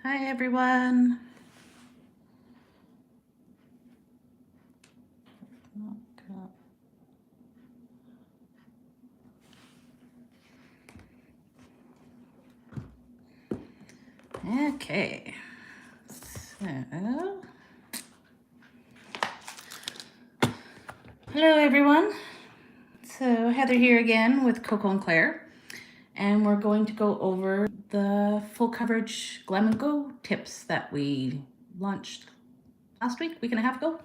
Hi everyone. Okay, so hello everyone. So Heather here again with Coco and Claire, and we're going to go over the full coverage Glam and Go tips that we launched last week and a half ago.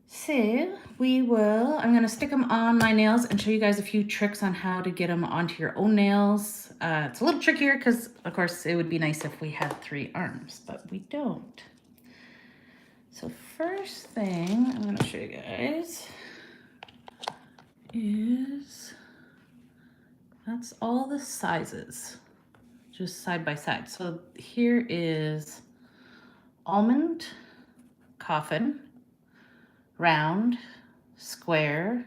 So I'm going to stick them on my nails and show you guys a few tricks on how to get them onto your own nails. It's a little trickier because, of course, it would be nice if we had 3 arms, but we don't. So first thing I'm going to show you guys is that's all the sizes, just side by side. So here is almond, coffin, round, square,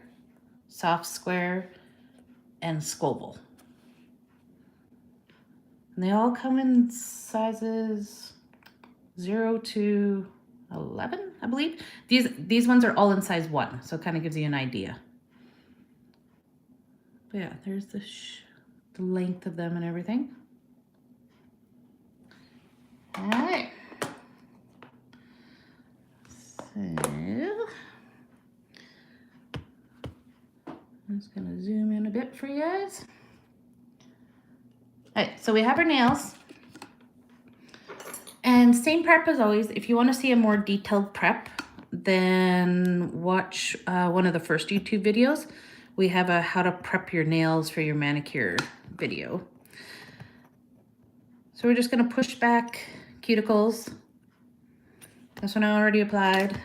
soft square, and scoble. And they all come in sizes 0 to 11, I believe. These ones are all in size 1, so it kind of gives you an idea. But yeah, there's the length of them and everything. All right. So I'm just gonna zoom in a bit for you guys. All right, so we have our nails. And same prep as always. If you want to see a more detailed prep, then watch one of the first YouTube videos. We have a how to prep your nails for your manicure video. So we're just going to push back cuticles. This one I already applied.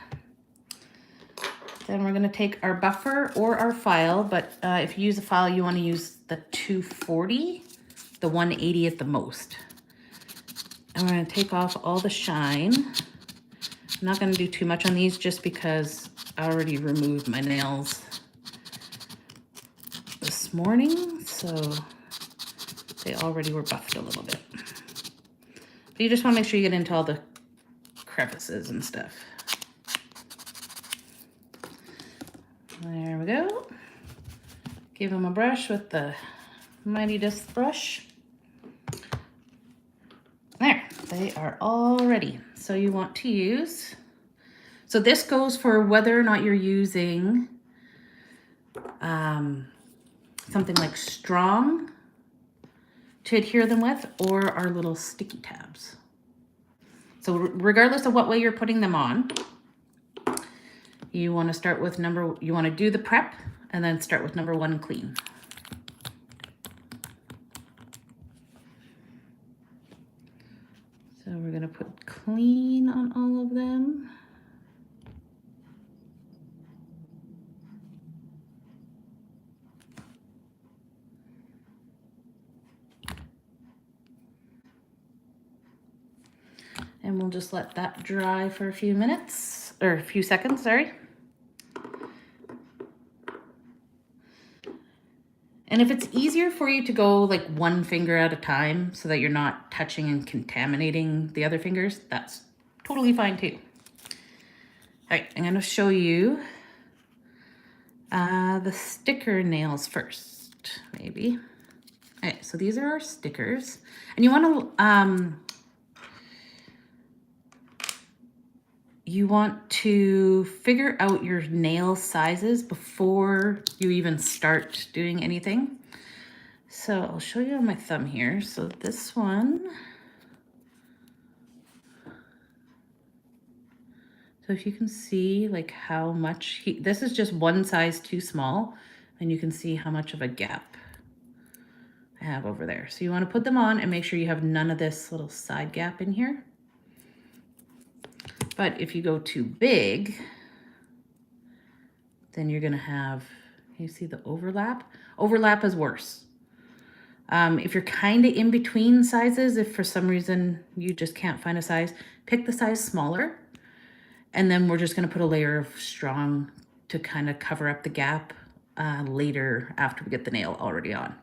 Then we're going to take our buffer or our file, but if you use a file, you want to use the 240, the 180 at the most. And we're going to take off all the shine. I'm not going to do too much on these just because I already removed my nails this morning, so they already were buffed a little bit. But you just want to make sure you get into all the crevices and stuff. There we go. Give them a brush with the Mighty Disc brush. There, they are all ready. So you want to use, so this goes for whether or not you're using something like strong to adhere them with, or our little sticky tabs. So regardless of what way you're putting them on, you want to start with you want to do the prep and then start with number 1, clean. So we're going to put clean on all of them. And we'll just let that dry for a few minutes, or a few seconds, sorry. And if it's easier for you to go like 1 finger at a time so that you're not touching and contaminating the other fingers, that's totally fine too. All right, I'm gonna show you the sticker nails first, maybe. All right, so these are our stickers. And you want to figure out your nail sizes before you even start doing anything. So I'll show you on my thumb here. So this one, so if you can see like how much, this is just 1 size too small, and you can see how much of a gap I have over there. So you want to put them on and make sure you have none of this little side gap in here. But if you go too big, then you're going to have, you see the overlap? Overlap is worse. If you're kind of in between sizes, if for some reason you just can't find a size, pick the size smaller. And then we're just going to put a layer of strong to kind of cover up the gap later after we get the nail already on.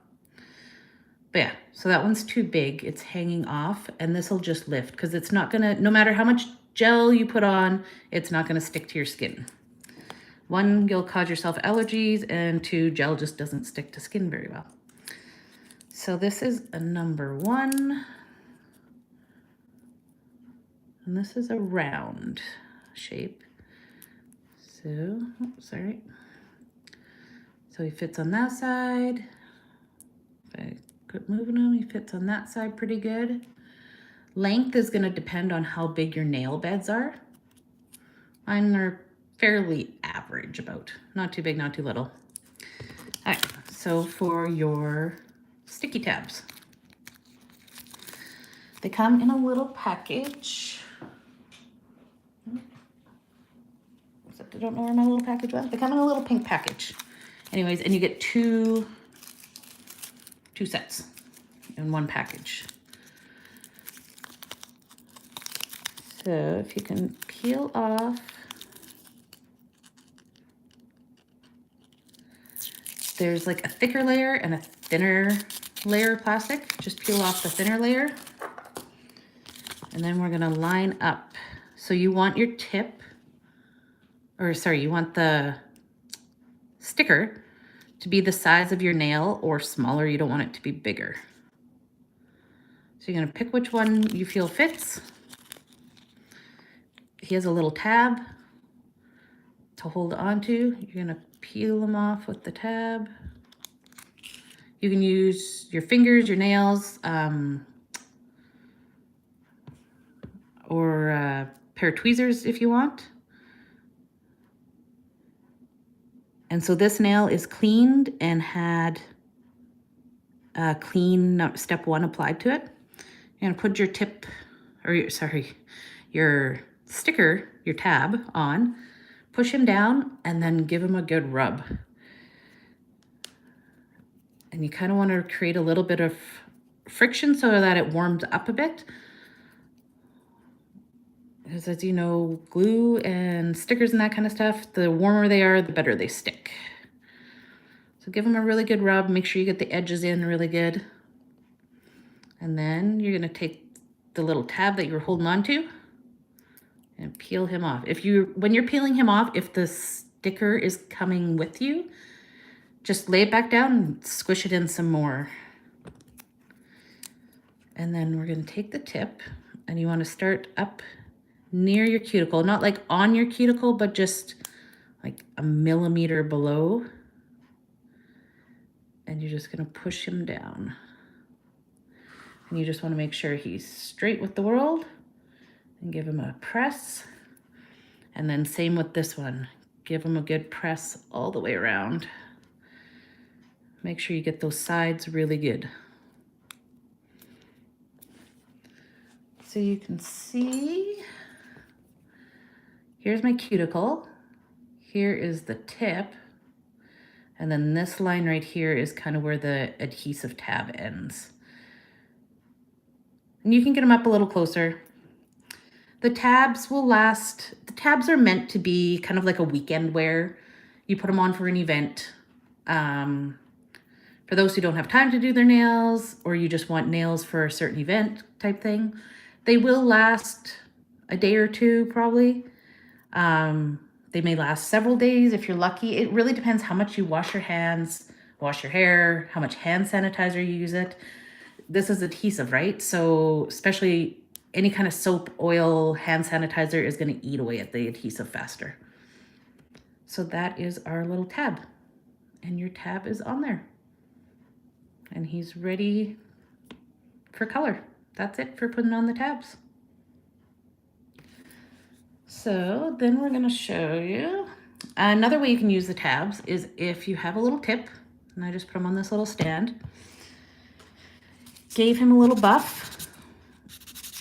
But yeah, so that one's too big. It's hanging off, and this will just lift because it's not gonna, no matter how much gel you put on, it's not gonna stick to your skin. One, you'll cause yourself allergies, and two, gel just doesn't stick to skin very well. So this is a number 1. And this is a round shape. So, sorry. So he fits on that side. If I quit moving him, he fits on that side pretty good. Length is going to depend on how big your nail beds are. Mine are fairly average, about. Not too big, not too little. All right, so for your sticky tabs, they come in a little package. I don't know where my little package went. They come in a little pink package. Anyways, and you get two sets in one package. So if you can peel off, there's like a thicker layer and a thinner layer of plastic. Just peel off the thinner layer. And then we're gonna line up. So you want your tip, or sorry, you want the sticker to be the size of your nail or smaller. You don't want it to be bigger. So you're gonna pick which one you feel fits. He has a little tab to hold on to. You're gonna peel them off with the tab. You can use your fingers, your nails, or a pair of tweezers if you want. And so this nail is cleaned and had a clean step 1 applied to it. You're gonna put your tip, or your sticker, your tab on, push him down, and then give him a good rub. And you kind of want to create a little bit of friction so that it warms up a bit. Because as you know, glue and stickers and that kind of stuff, the warmer they are, the better they stick. So give them a really good rub. Make sure you get the edges in really good. And then you're going to take the little tab that you're holding on to and peel him off. When you're peeling him off, if the sticker is coming with you, just lay it back down and squish it in some more. And then we're going to take the tip, and you want to start up near your cuticle, not like on your cuticle, but just like a millimeter below. And you're just going to push him down. And you just want to make sure he's straight with the world and give him a press. And then same with this one. Give him a good press all the way around. Make sure you get those sides really good. So you can see, here's my cuticle. Here is the tip. And then this line right here is kind of where the adhesive tab ends. And you can get them up a little closer. The tabs will last. The tabs are meant to be kind of like a weekend wear. You put them on for an event. For those who don't have time to do their nails, or you just want nails for a certain event type thing, they will last a day or two probably. They may last several days if you're lucky. It really depends how much you wash your hands, wash your hair, how much hand sanitizer you use it. This is adhesive, right? So especially any kind of soap, oil, hand sanitizer is going to eat away at the adhesive faster. So that is our little tab. And your tab is on there. And he's ready for color. That's it for putting on the tabs. So then we're going to show you another way you can use the tabs is if you have a little tip, and I just put them on this little stand, gave him a little buff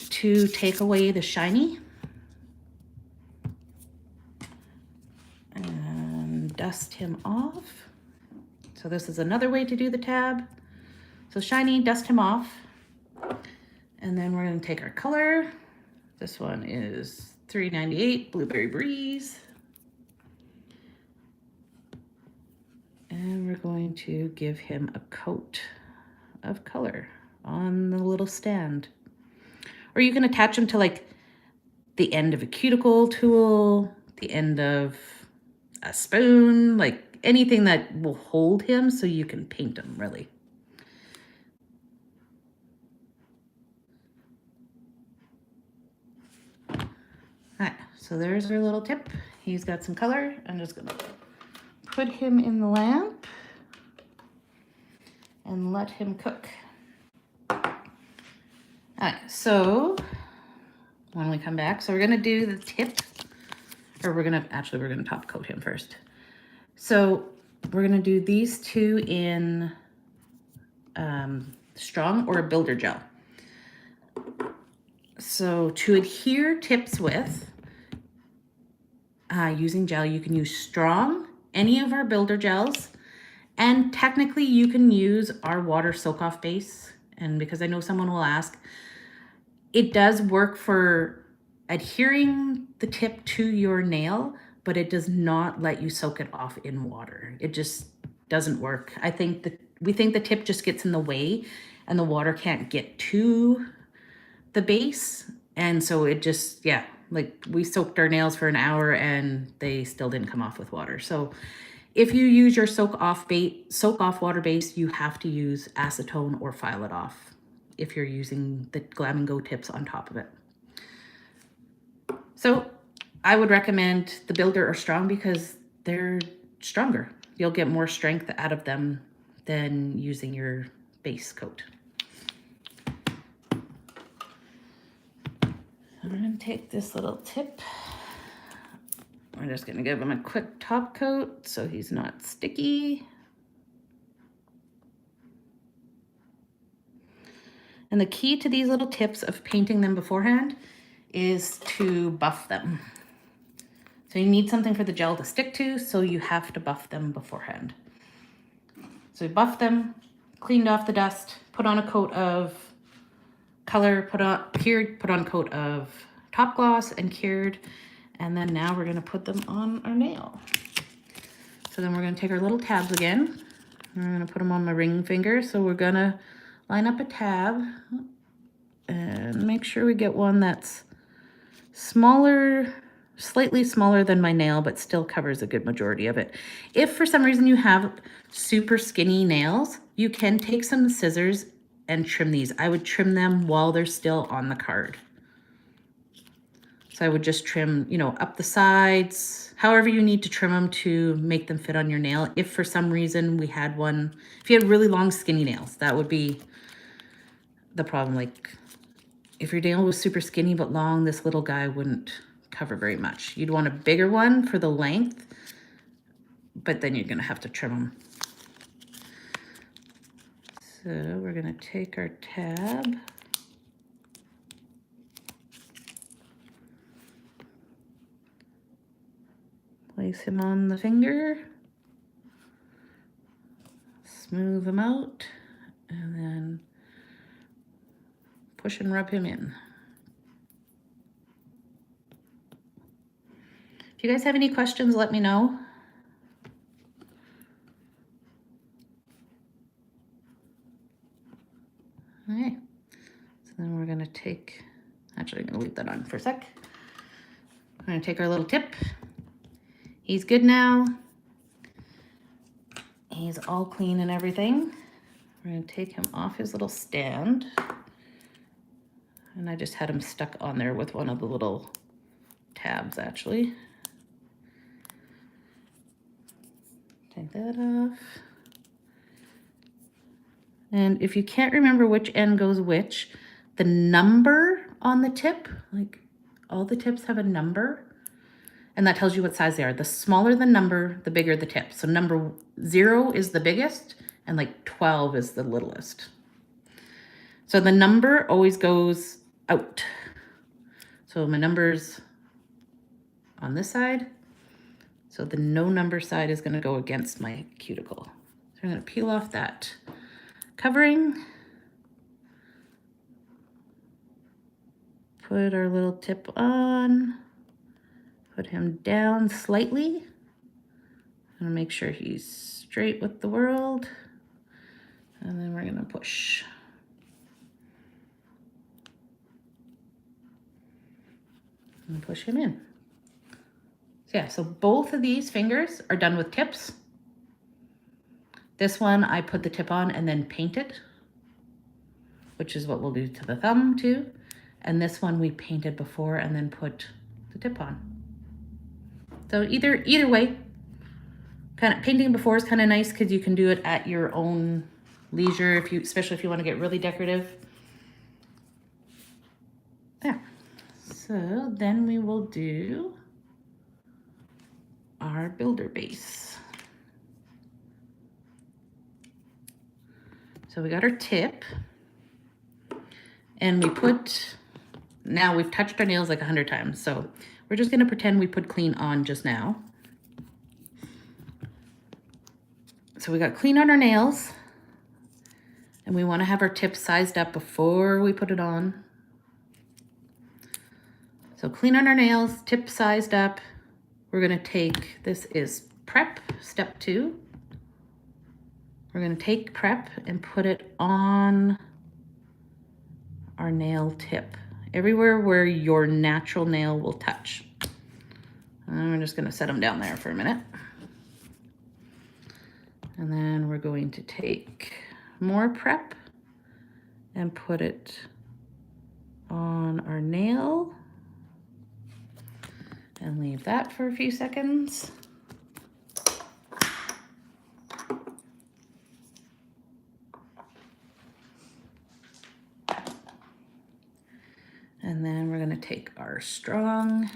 to take away the shiny, and dust him off. So this is another way to do the tab. So shiny, dust him off. And then we're going to take our color. This one is 398 Blueberry Breeze. And we're going to give him a coat of color on the little stand. Or you can attach them to like the end of a cuticle tool, the end of a spoon, like anything that will hold him so you can paint him really. All right, so there's our little tip. He's got some color. I'm just gonna put him in the lamp and let him cook. All right, so when we come back, so we're gonna do the tip, or we're gonna top coat him first. So we're gonna do these two in strong or a builder gel. So to adhere tips with, using gel, you can use strong, any of our builder gels, and technically you can use our water soak-off base. And because I know someone will ask, it does work for adhering the tip to your nail, but it does not let you soak it off in water. It just doesn't work. We think the tip just gets in the way and the water can't get to the base. And so it just, yeah, like we soaked our nails for an hour and they still didn't come off with water. So if you use your soak off water base, you have to use acetone or file it off if you're using the Glam and Go tips on top of it. So I would recommend the builder or strong because they're stronger. You'll get more strength out of them than using your base coat. I'm gonna take this little tip. We're just gonna give him a quick top coat so he's not sticky. And the key to these little tips of painting them beforehand is to buff them. So you need something for the gel to stick to, so you have to buff them beforehand. So we buffed them, cleaned off the dust, put on a coat of color, put on a coat of top gloss and cured, and then now we're gonna put them on our nail. So then we're gonna take our little tabs again. We're gonna put them on my ring finger. So we're gonna line up a tab and make sure we get one that's smaller, slightly smaller than my nail, but still covers a good majority of it. If for some reason you have super skinny nails, you can take some scissors and trim these. I would trim them while they're still on the card. So I would just trim, up the sides, however you need to trim them to make them fit on your nail. If for some reason if you had really long skinny nails, that would be the problem. Like if your nail was super skinny but long, this little guy wouldn't cover very much. You'd want a bigger one for the length, but then you're gonna have to trim them. So we're gonna take our tab. Place him on the finger. Smooth him out, and then push and rub him in. If you guys have any questions, let me know. All right, so then we're gonna I'm gonna leave that on for a sec. We're gonna take our little tip. He's good now. He's all clean and everything. We're gonna take him off his little stand. And I just had him stuck on there with one of the little tabs actually. Take that off. And if you can't remember which end goes which, the number on the tip, like all the tips have a number, and that tells you what size they are. The smaller the number, the bigger the tip. So number 0 is the biggest, and like 12 is the littlest. So the number always goes out. So my number's on this side. So the no number side is gonna go against my cuticle. So I'm gonna peel off that covering. Put our little tip on. Put him down slightly. I'm gonna make sure he's straight with the world. And then we're gonna push. And push him in. So yeah, so both of these fingers are done with tips. This one I put the tip on and then paint it, which is what we'll do to the thumb too. And this one we painted before and then put the tip on. So either way, kind of painting before is kind of nice because you can do it at your own leisure, especially if you want to get really decorative. There. So then we will do our builder base. So we got our tip, and now we've touched our nails like 100 times, so we're just gonna pretend we put clean on just now. So we got clean on our nails, and we wanna have our tip sized up before we put it on. So clean on our nails, tip sized up. We're gonna take, this is prep, step 2. We're gonna take prep and put it on our nail tip, everywhere where your natural nail will touch. And we're just gonna set them down there for a minute. And then we're going to take more prep and put it on our nail and leave that for a few seconds. And then we're gonna take our strong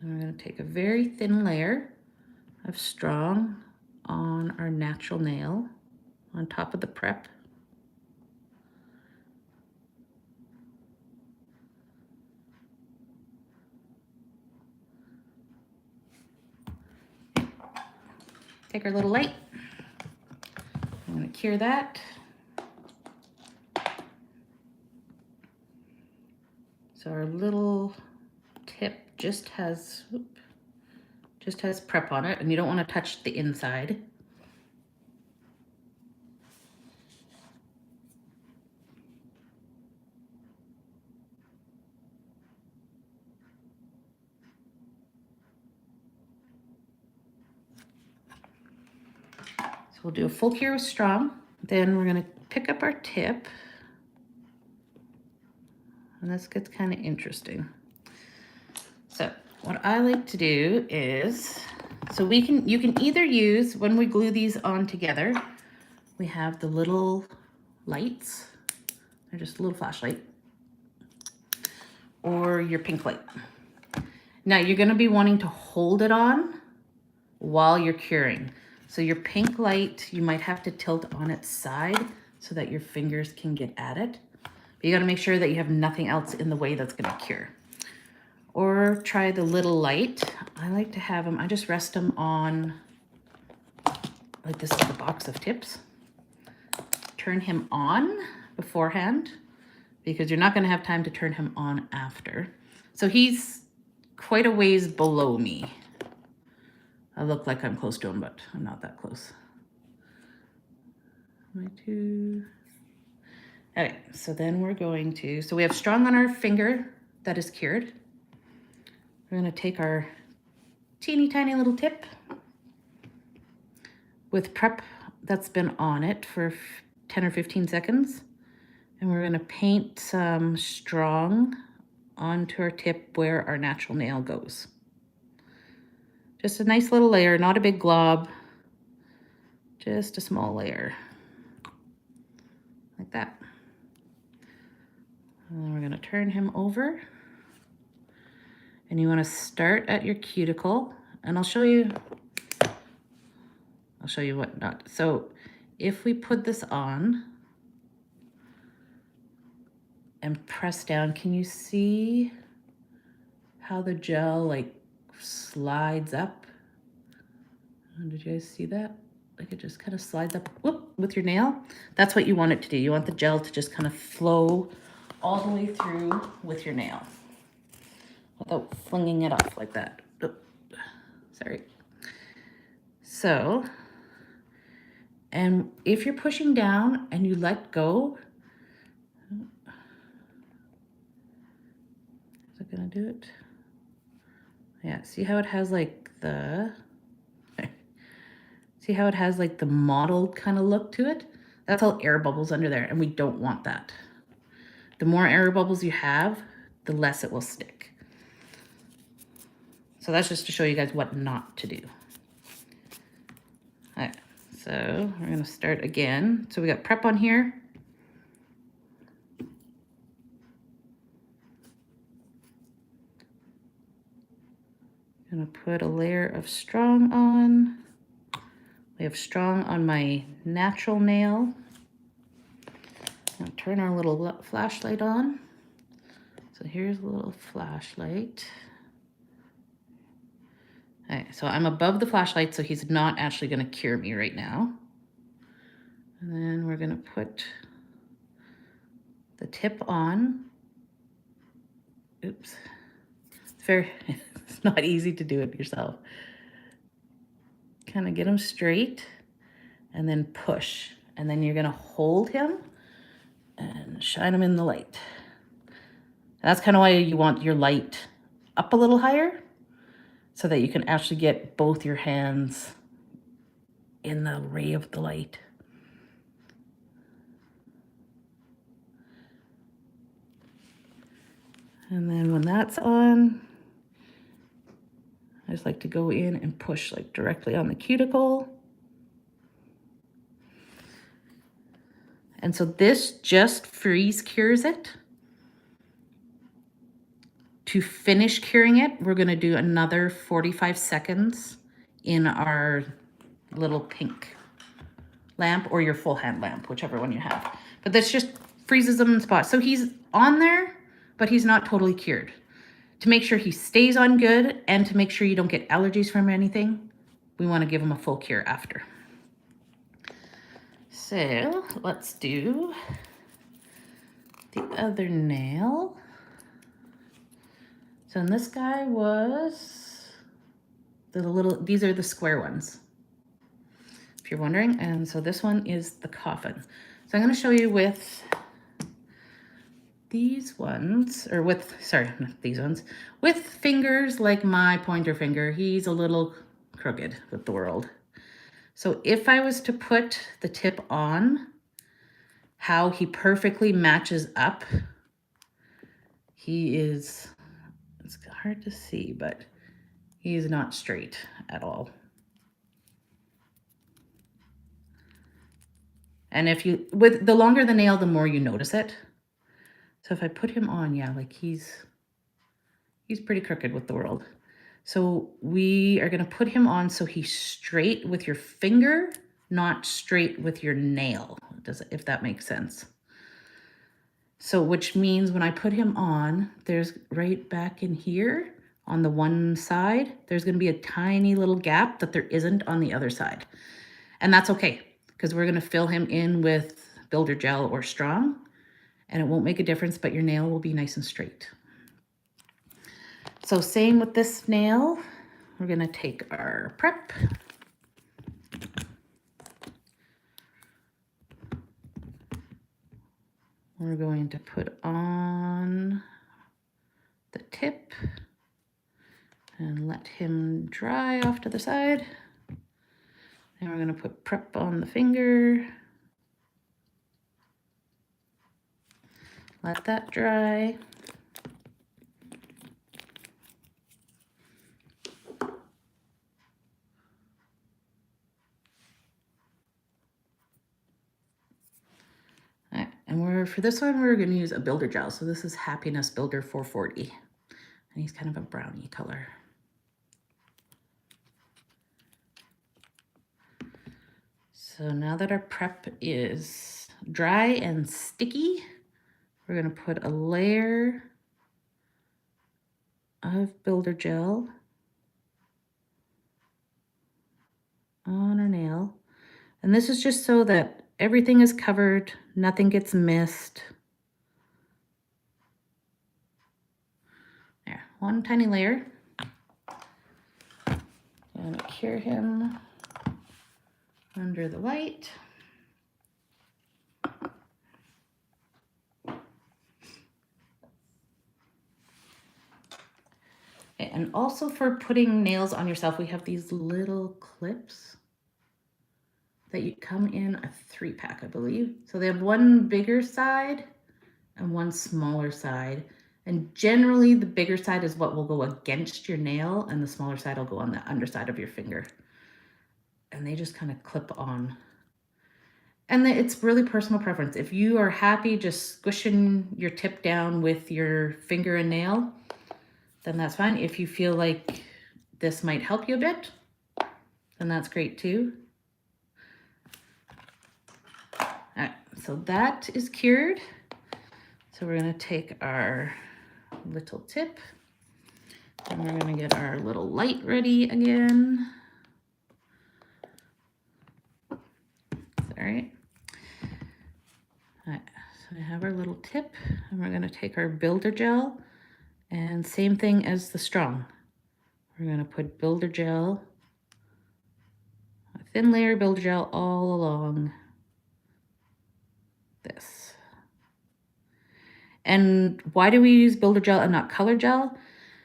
and we're gonna take a very thin layer of strong on our natural nail on top of the prep. Take our little light. I'm gonna cure that. So our little tip just has prep on it, and you don't want to touch the inside. So we'll do a full cure with strong. Then we're gonna pick up our tip. And this gets kind of interesting. So what I like to do is, so you can either use, when we glue these on together, we have the little lights. They're just a little flashlight. Or your pink light. Now you're gonna be wanting to hold it on while you're curing. So your pink light, you might have to tilt on its side so that your fingers can get at it. But you gotta make sure that you have nothing else in the way that's gonna cure. Or try the little light. I like to have them, I just rest them on, like this is the box of tips. Turn him on beforehand because you're not gonna have time to turn him on after. So he's quite a ways below me. I look like I'm close to him, but I'm not that close. Okay, so then we're going to, so we have strong on our finger that is cured. We're gonna take our teeny tiny little tip with prep that's been on it for 10 or 15 seconds. And we're gonna paint some strong onto our tip where our natural nail goes. Just a nice little layer, not a big glob, just a small layer, like that. And then we're gonna turn him over. And you wanna start at your cuticle, and I'll show you what not. So if we put this on and press down, can you see how the gel like slides up? Did you guys see that? Like it just kind of slides up whoop, with your nail. That's what you want it to do. You want the gel to just kind of flow all the way through with your nail without flinging it off like that. Oh, sorry. So, and if you're pushing down and you let go, is it gonna do it? Yeah, see how it has like the, see how it has like the mottled kind of look to it? That's all air bubbles under there, and we don't want that. The more air bubbles you have, the less it will stick. So that's just to show you guys what not to do. All right, so we're gonna start again. So we got prep on here. Gonna put a layer of strong on. We have strong on my natural nail. I'll turn our little flashlight on. So here's a little flashlight. All right, so I'm above the flashlight, so he's not actually gonna cure me right now. And then we're gonna put the tip on. Oops, it's not easy to do it yourself. Kind of get him straight and then push. And then you're gonna hold him and shine him in the light. And that's kind of why you want your light up a little higher so that you can actually get both your hands in the ray of the light. And then when that's on, I just like to go in and push like directly on the cuticle. And so this just freeze cures it. To finish curing it, we're gonna do another 45 seconds in our little pink lamp or your full hand lamp, whichever one you have. But this just freezes them in spots. So he's on there, but he's not totally cured. To make sure he stays on good and to make sure you don't get allergies from anything, we wanna give him a full cure after. So let's do the other nail. So in this guy was the little, these are the square ones, if you're wondering. And so this one is the coffin. So I'm gonna show you with these ones, or with, sorry, not these ones, with fingers like my pointer finger. He's a little crooked with the world. So if I was to put the tip on, how he perfectly matches up, he is, it's hard to see, but he's not straight at all. And if you, with the longer the nail, the more you notice it. So if I put him on, yeah, like he's pretty crooked with the world. So we are gonna put him on so he's straight with your finger, not straight with your nail, if that makes sense. So which means when I put him on, there's right back in here on the one side, there's gonna be a tiny little gap that there isn't on the other side. And that's okay, because we're gonna fill him in with builder gel or strong, and it won't make a difference, but your nail will be nice and straight. So same with this nail, we're gonna take our prep. We're going to put on the tip and let him dry off to the side. And we're gonna put prep on the finger. Let that dry. And for this one, we're gonna use a builder gel. So this is Happiness Builder 440. And he's kind of a brownie color. So now that our prep is dry and sticky, we're gonna put a layer of builder gel on our nail. And this is just so that everything is covered, nothing gets missed. There, one tiny layer. I'm gonna cure him under the light. And also for putting nails on yourself, we have these little clips that you come in a 3-pack, I believe. So they have one bigger side and one smaller side. And generally the bigger side is what will go against your nail and the smaller side will go on the underside of your finger. And they just kind of clip on. And it's really personal preference. If you are happy just squishing your tip down with your finger and nail, then that's fine. If you feel like this might help you a bit, then that's great too. All right, so that is cured. So we're gonna take our little tip and we're gonna get our little light ready again. Sorry. All right, so I have our little tip and we're gonna take our builder gel and same thing as the strong. We're gonna put builder gel, a thin layer of builder gel all along this. And why do we use builder gel and not color gel?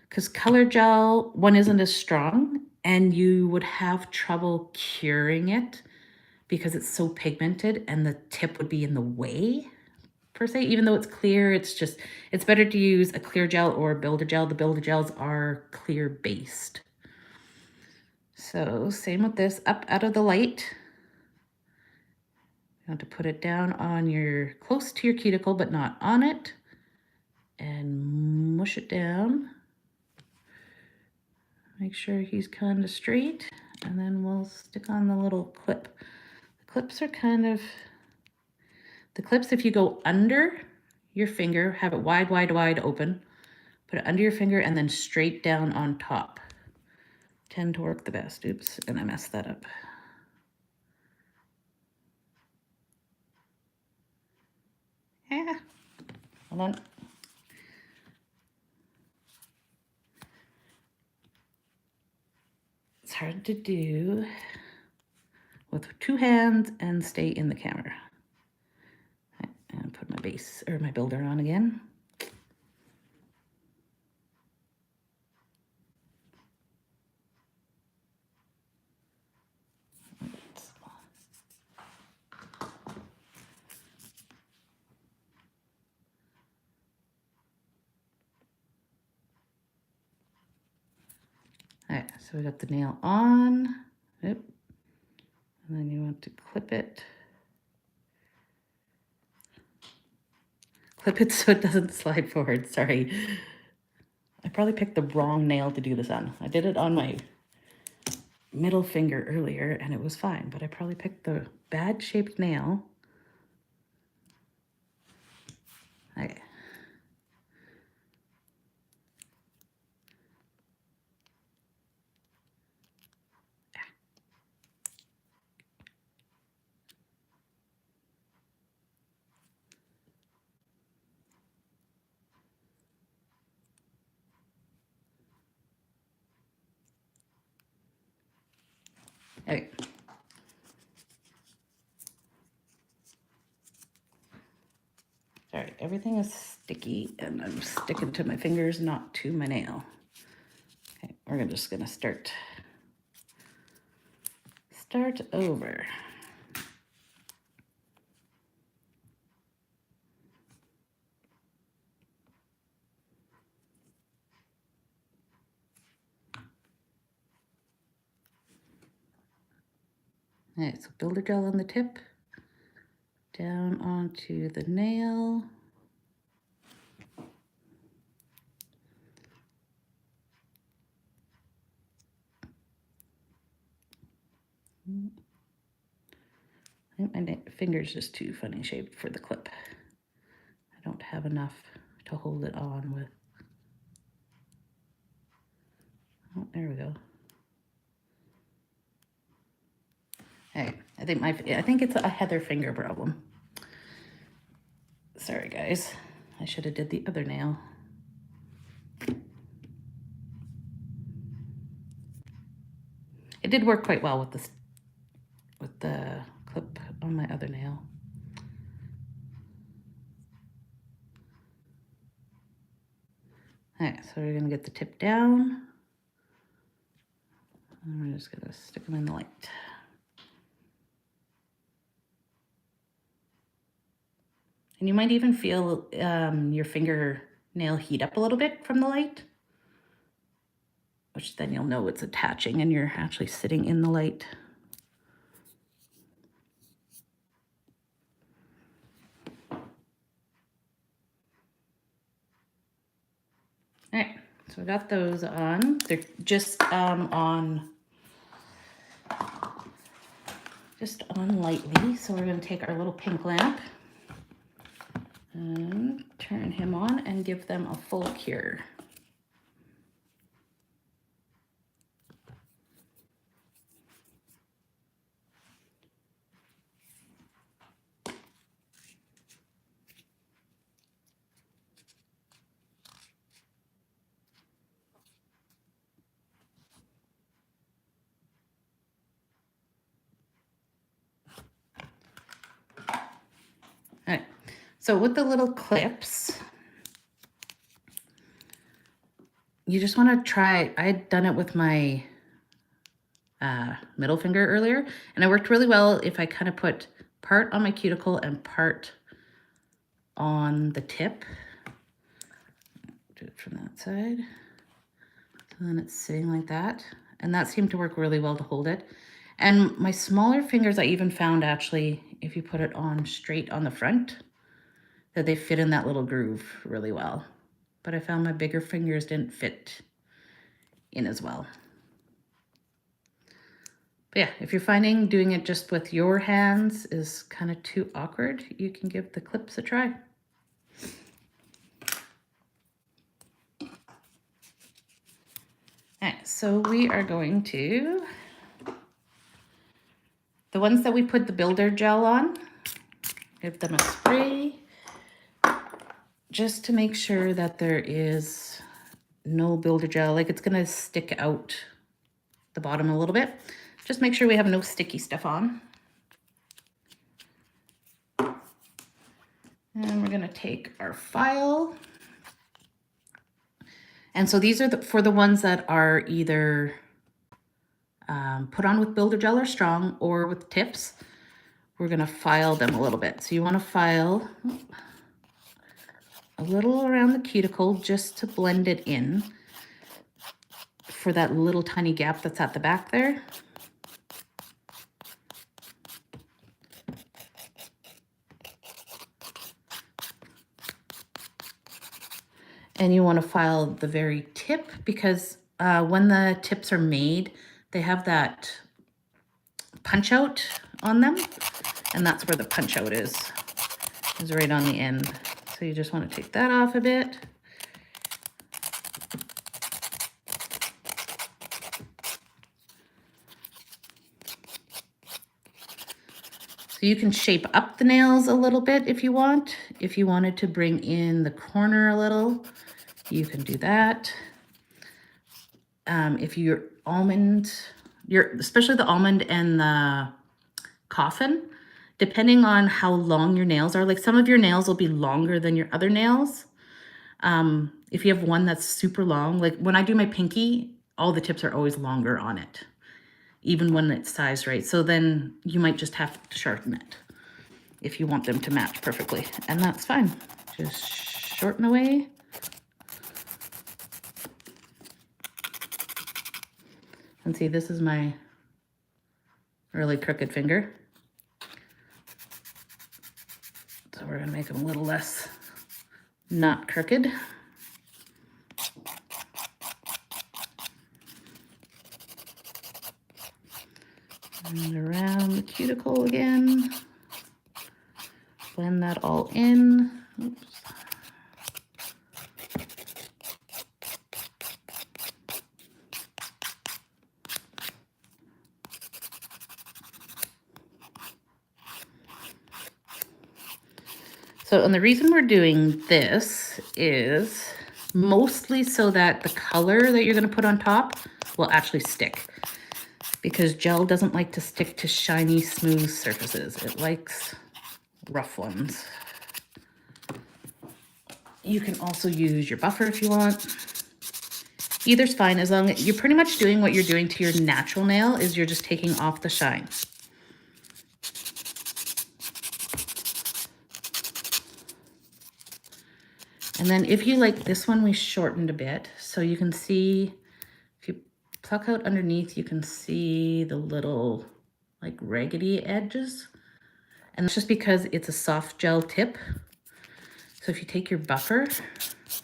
Because color gel, one, isn't as strong and you would have trouble curing it because it's so pigmented and the tip would be in the way per se. Even though it's clear, it's better to use a clear gel or a builder gel. The builder gels are clear based. So same with this, up out of the light. You want to put it down on your, close to your cuticle, but not on it. And mush it down. Make sure he's kind of straight. And then we'll stick on the little clip. The clips are kind of, the clips, if you go under your finger, have it wide, wide, wide open, put it under your finger and then straight down on top. Tend to work the best. Oops, and I messed that up. Yeah, hold on. It's hard to do with 2 hands and stay in the camera. And put my base or my builder on again. All right, so we got the nail on. Yep. And then you want to clip it. Clip it so it doesn't slide forward, sorry. I probably picked the wrong nail to do this on. I did it on my middle finger earlier and it was fine, but I probably picked the bad shaped nail. Okay. Okay. Sorry, everything is sticky and I'm sticking to my fingers, not to my nail. Okay, we're just gonna start over. All right, so builder gel on the tip, down onto the nail. I think my finger's just too funny shaped for the clip. I don't have enough to hold it on with. Oh, there we go. Hey, I think it's a Heather finger problem. Sorry guys, I should have did the other nail. It did work quite well with the on my other nail. All right, so we're gonna get the tip down. And we're just gonna stick them in the light. And you might even feel your fingernail heat up a little bit from the light, which then you'll know it's attaching and you're actually sitting in the light. All right, so I got those on. They're just on lightly. So we're gonna take our little pink lamp and turn him on and give them a full cure. All right, so with the little clips, you just want to try, I had done it with my middle finger earlier, and it worked really well if I kind of put part on my cuticle and part on the tip. Do it from that side. So then it's sitting like that, and that seemed to work really well to hold it. And my smaller fingers, I even found actually, if you put it on straight on the front, that they fit in that little groove really well. But I found my bigger fingers didn't fit in as well. But yeah, if you're finding doing it just with your hands is kind of too awkward, you can give the clips a try. All right, so we are going to, the ones that we put the builder gel on, give them a spray just to make sure that there is no builder gel, like it's gonna stick out the bottom a little bit. Just make sure we have no sticky stuff on. And we're gonna take our file. And so these are for the ones that are either put on with builder gel or strong or with tips. We're gonna file them a little bit. So you wanna file a little around the cuticle just to blend it in for that little tiny gap that's at the back there. And you want to file the very tip because when the tips are made, they have that punch out on them, and that's where the punch out is right on the end. So you just want to take that off a bit. So you can shape up the nails a little bit if you want. If you wanted to bring in the corner a little, you can do that. If you're especially the almond and the coffin, depending on how long your nails are, like some of your nails will be longer than your other nails. If you have one that's super long, like when I do my pinky, all the tips are always longer on it, even when it's sized right. So then you might just have to sharpen it if you want them to match perfectly, and that's fine. Just shorten away. And see, this is my really crooked finger. So we're gonna make them a little less not crooked. And around the cuticle again. Blend that all in. Oops. So, and the reason we're doing this is mostly so that the color that you're going to put on top will actually stick. because gel doesn't like to stick to shiny, smooth surfaces. It likes rough ones. You can also use your buffer if you want. Either's fine, as long as you're pretty much doing what you're doing to your natural nail, is you're just taking off the shine. And then if you like this one, we shortened a bit. So you can see, if you pluck out underneath, you can see the little like raggedy edges. And that's just because it's a soft gel tip. So if you take your buffer,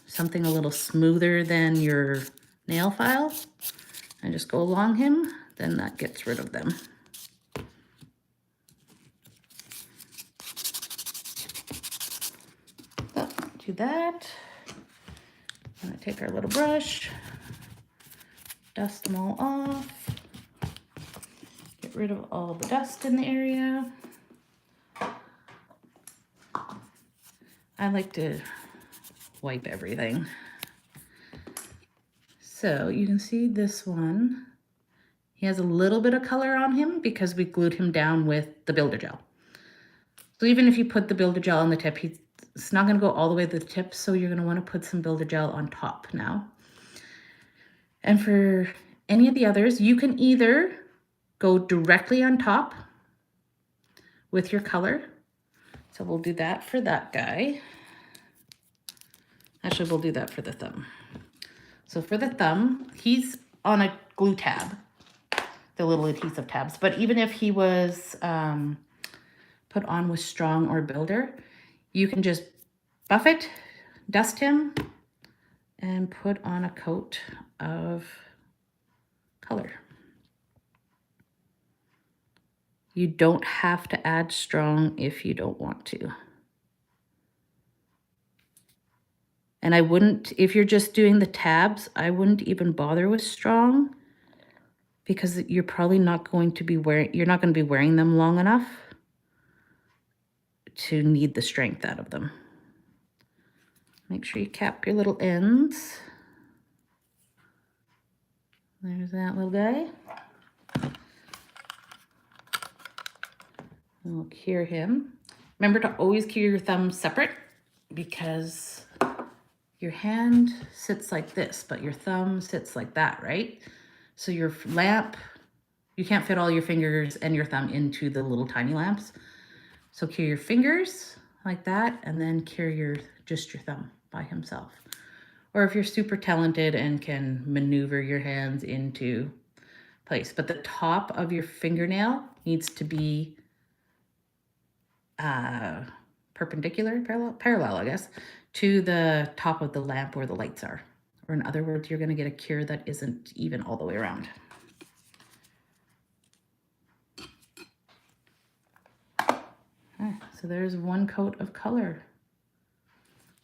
something a little smoother than your nail file, and just go along him, then that gets rid of them. So do that. I'm gonna take our little brush, dust them all off, get rid of all the dust in the area. I like to wipe everything. So you can see this one, he has a little bit of color on him because we glued him down with the builder gel. So even if you put the builder gel on the tip, it's not gonna go all the way to the tip, so you're gonna wanna put some builder gel on top now. And for any of the others, you can either go directly on top with your color. So we'll do that for that guy. Actually, we'll do that for the thumb. So for the thumb, he's on a glue tab, the little adhesive tabs. But even if he was put on with strong or builder, you can just buff it, dust him, and put on a coat of color. You don't have to add strong if you don't want to. And I wouldn't, if you're just doing the tabs, I wouldn't even bother with strong, because you're probably not going to be you're not going to be wearing them long enough to need the strength out of them. Make sure you cap your little ends. There's that little guy. We'll cure him. Remember to always cure your thumb separate, because your hand sits like this, but your thumb sits like that, right? So your lamp, you can't fit all your fingers and your thumb into the little tiny lamps. So cure your fingers like that, and then cure just your thumb by himself. Or if you're super talented and can maneuver your hands into place. But the top of your fingernail needs to be perpendicular, parallel, I guess, to the top of the lamp where the lights are. Or in other words, you're going to get a cure that isn't even all the way around. Okay, so there's one coat of color.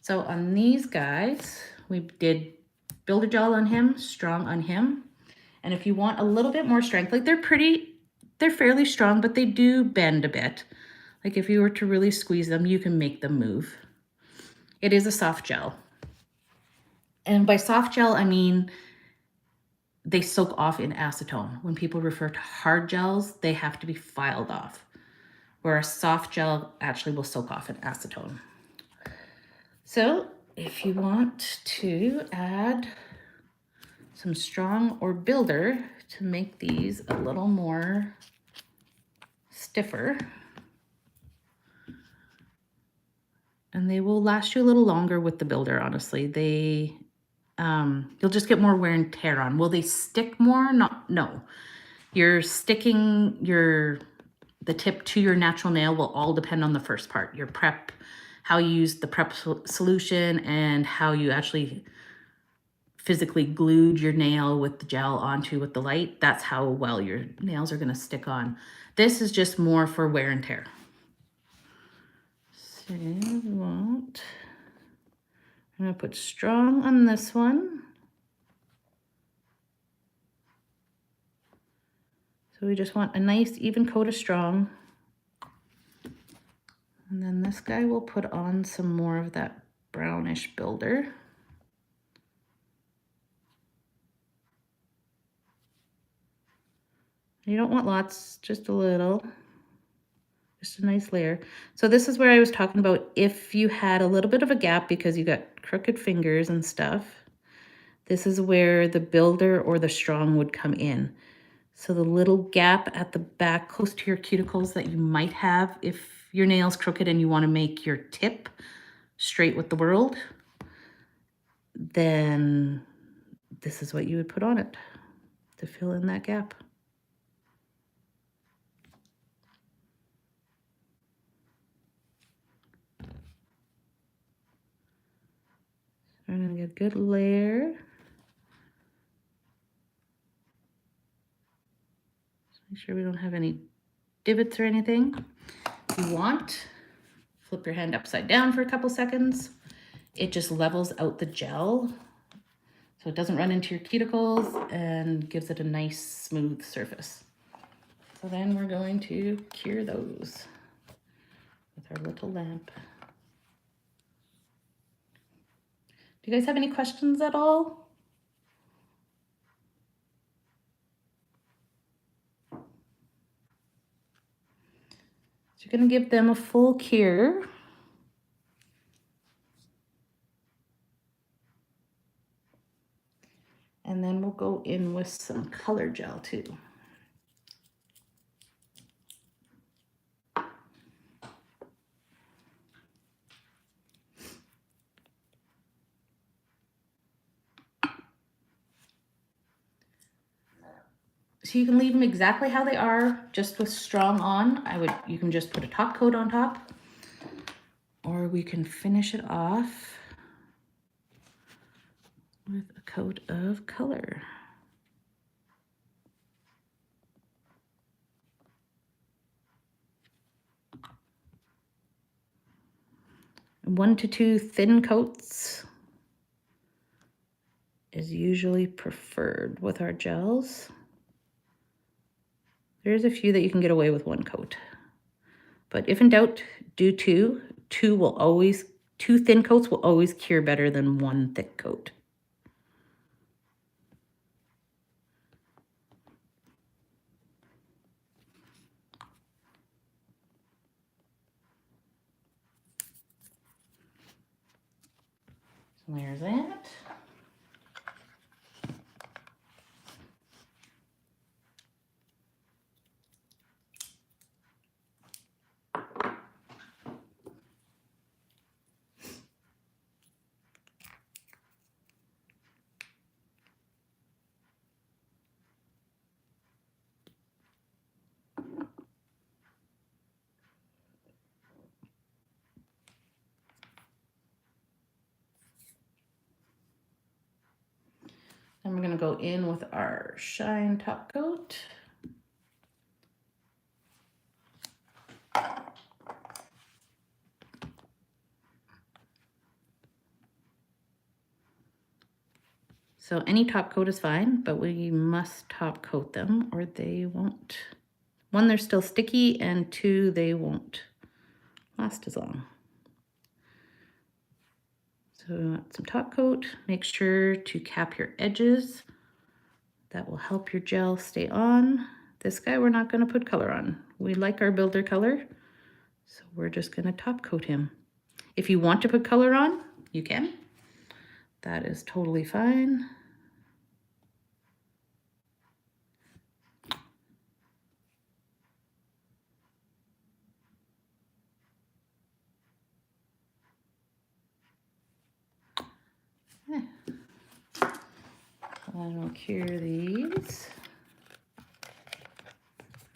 So on these guys, we did builder gel on him, strong on him. And if you want a little bit more strength, like they're fairly strong, but they do bend a bit. Like if you were to really squeeze them, you can make them move. It is a soft gel. And by soft gel, I mean they soak off in acetone. When people refer to hard gels, they have to be filed off, where a soft gel actually will soak off in acetone. So if you want to add some strong or builder to make these a little more stiffer, and they will last you a little longer with the builder, honestly. You'll just get more wear and tear on. Will they stick more? No. You're sticking the tip to your natural nail will all depend on the first part, your prep, how you use the prep solution, and how you actually physically glued your nail with the gel onto with the light. That's how well your nails are going to stick on. This is just more for wear and tear. So I'm going to put strong on this one. So we just want a nice even coat of strong. And then this guy will put on some more of that brownish builder. You don't want lots, just a little. Just a nice layer. So this is where I was talking about if you had a little bit of a gap because you got crooked fingers and stuff, this is where the builder or the strong would come in. So the little gap at the back close to your cuticles that you might have if your nail's crooked and you want to make your tip straight with the world, then this is what you would put on it to fill in that gap. I'm going to get a good layer. Make sure we don't have any divots or anything. If you want, flip your hand upside down for a couple seconds. It just levels out the gel so it doesn't run into your cuticles and gives it a nice smooth surface. So then we're going to cure those with our little lamp. Do you guys have any questions at all? So you're going to give them a full cure. And then we'll go in with some color gel too. So you can leave them exactly how they are, just with strong on. You can just put a top coat on top, or we can finish it off with a coat of color. One to two thin coats is usually preferred with our gels. There's a few that you can get away with one coat, but if in doubt, do two. Two thin coats will always cure better than one thick coat. So there's that. Then we're going to go in with our shine top coat. So any top coat is fine, but we must top coat them or they won't. One, they're still sticky, and two, they won't last as long. So we want some top coat. Make sure to cap your edges. That will help your gel stay on. This guy we're not going to put color on. We like our builder color, so we're just going to top coat him. If you want to put color on, you can. That is totally fine. And we'll cure these.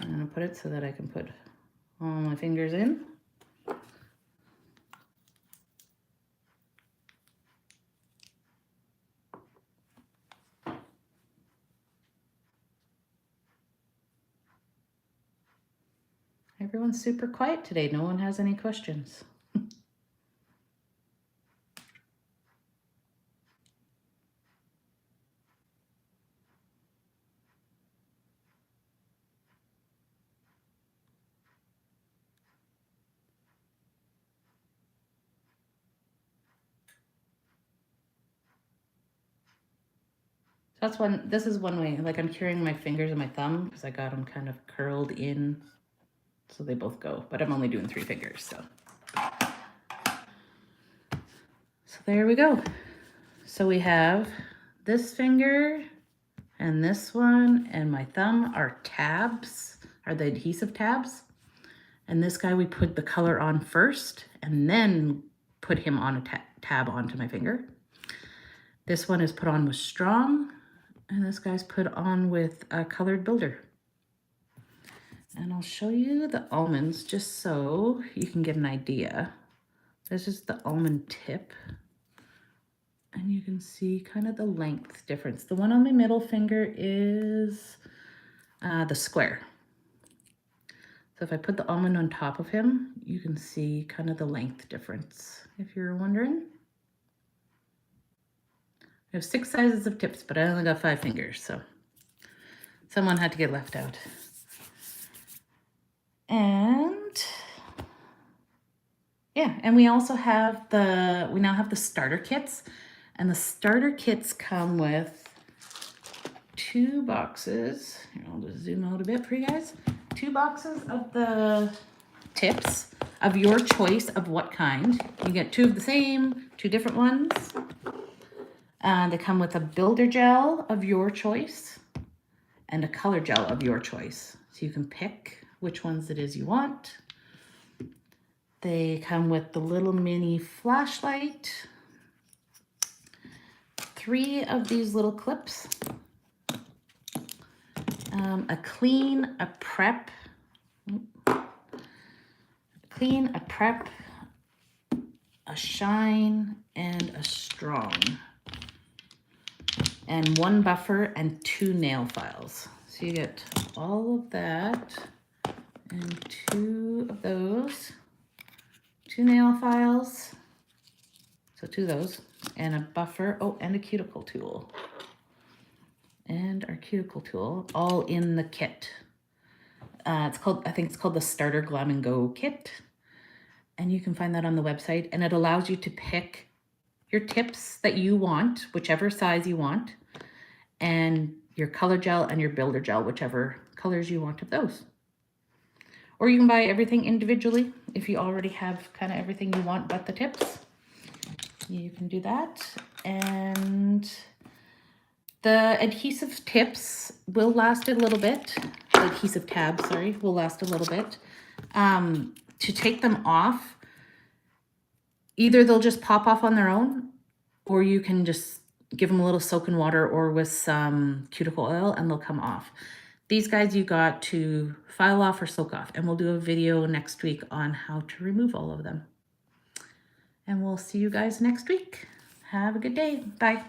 I'm going to put it so that I can put all my fingers in. Everyone's super quiet today. No one has any questions. that's one, this is one way, like I'm curing my fingers and my thumb because I got them kind of curled in so they both go, but I'm only doing 3 fingers, so. So there we go. So we have this finger and this one and my thumb are tabs, are the adhesive tabs. And this guy we put the color on first and then put him on a tab onto my finger. This one is put on with strong and this guy's put on with a colored builder. And I'll show you the almonds just so you can get an idea. This is the almond tip. And you can see kind of the length difference. The one on my middle finger is the square. So if I put the almond on top of him, you can see kind of the length difference, if you're wondering. I have 6 sizes of tips, but I only got 5 fingers, so someone had to get left out. And yeah, and we also have we now have the starter kits, and the starter kits come with 2 boxes. Here, I'll just zoom out a bit for you guys. 2 boxes of the tips of your choice of what kind. You get 2 of the same, 2 different ones. They come with a builder gel of your choice and a color gel of your choice. So you can pick which ones it is you want. They come with the little mini flashlight, 3 of these little clips, a clean, a prep, a shine, and a strong, and 1 buffer and 2 nail files. So you get all of that and 2 of those, 2 nail files, so 2 of those, and a buffer, oh, and a cuticle tool. And our cuticle tool, all in the kit. I think it's called the Starter Glam and Go Kit. And you can find that on the website. And it allows you to pick your tips that you want, whichever size you want, and your color gel and your builder gel, whichever colors you want of those. Or you can buy everything individually if you already have kind of everything you want but the tips. You can do that. And the adhesive tips will last a little bit. The adhesive tabs, sorry, will last a little bit. To take them off, either they'll just pop off on their own, or you can just give them a little soak in water or with some cuticle oil and they'll come off. These guys you got to file off or soak off, and we'll do a video next week on how to remove all of them. And we'll see you guys next week. Have a good day. Bye.